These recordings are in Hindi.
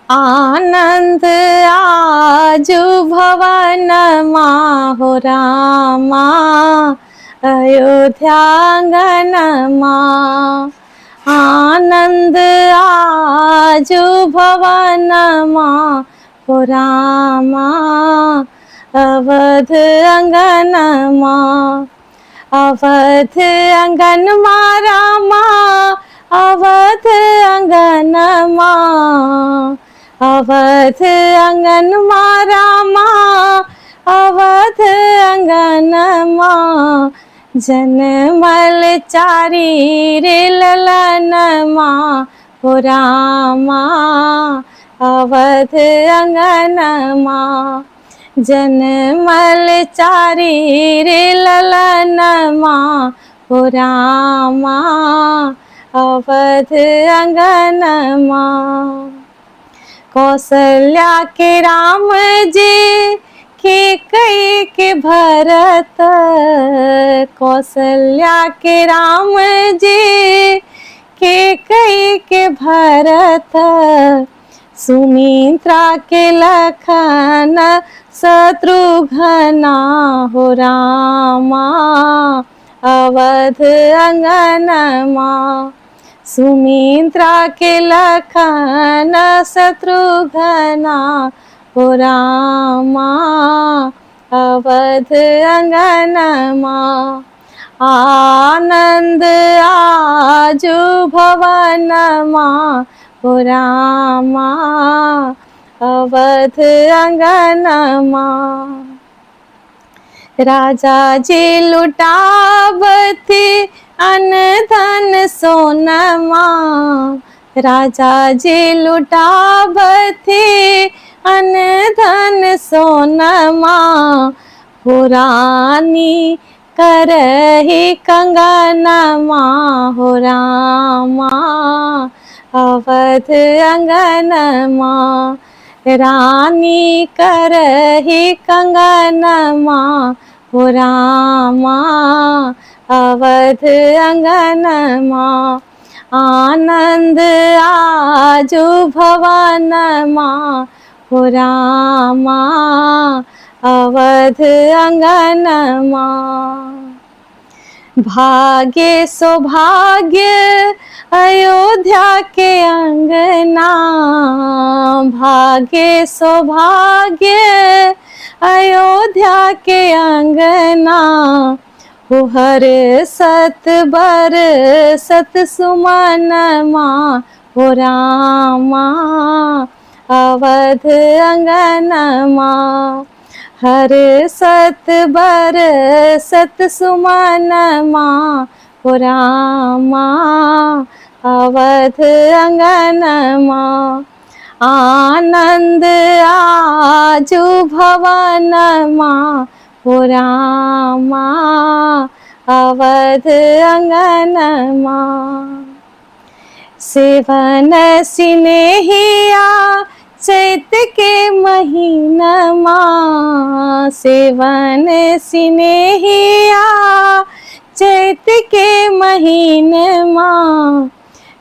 आनंद आजु भवन हो रामा, अयोध्यांगन माँ। आनंद आजु भवन हो रामा, अवध अंगन माँ। अवध अंगन माँ रामा, अवध अंगन माँ। अवध अंगन माँ रामा, अवध अंगन माँ। जनमल चारी रे ललन माँ हो रामा, अवध अंगन माँ। जनमल चारी रे ललन माँ हो रामा, अवध अंगन माँ। कौशल्या के राम जी, कैकेयी के भरत। कौशल्या के राम जी, कैकेयी के भरत। सुमित्रा के लखन शत्रुघ्न हो रामा, अवध अंगन माँ। सुमित्रा के लखन शत्रुघ्न हो रामा, अवध अंगन माँ। आनंद आजु भवन हो रामा, अवध अंगन माँ। राजा जी लुटावती अन धन सोनमा। राजा जी लुटावती अन धन सोनमा। हो रानी करही कंगनमा हो रामा, अवध अंगन माँ। रानी करही कंगनमा हो रामा, अवध अंगन माँ। आनंद आजु भवन हो रामा, अवध अंगन माँ। भाग्य सौभाग्य अयोध्या के अंगना। भाग्य सौभाग्य अयोध्या के अंगना। हो हर सत बर सत सुमन माँ हो रामा, अवध अंगन माँ। हर सत बर सत सुमन माँ हो रामा, अवध अंगन माँ। आनंद आजु भवन हो रामा, अवध अंगन माँ। सेवन सिनेहिया चैत के महीनमा। सेवन सिनेहिया चैत के महीनमा।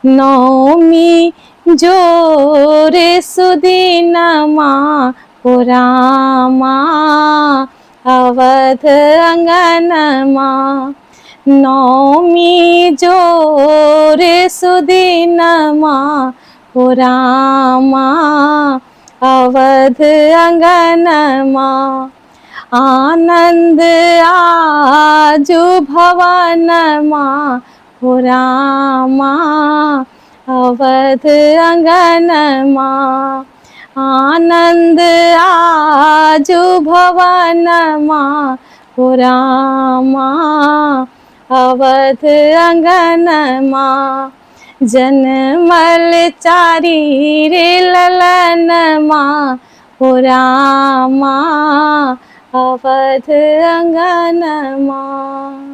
नौमी जोरे सुदीनमा हो रामा, अवध अंगन माँ। नौमी जोरे सुदीनमा हो रामा, अवध अंगन माँ। आनंद आजु भवन हो रामा, अवध अंगन माँ। आनंद आजु भवन हो रामा, अवध अंगन माँ। जनमल चारी रे ललन हो रामा, अवध अंगन माँ।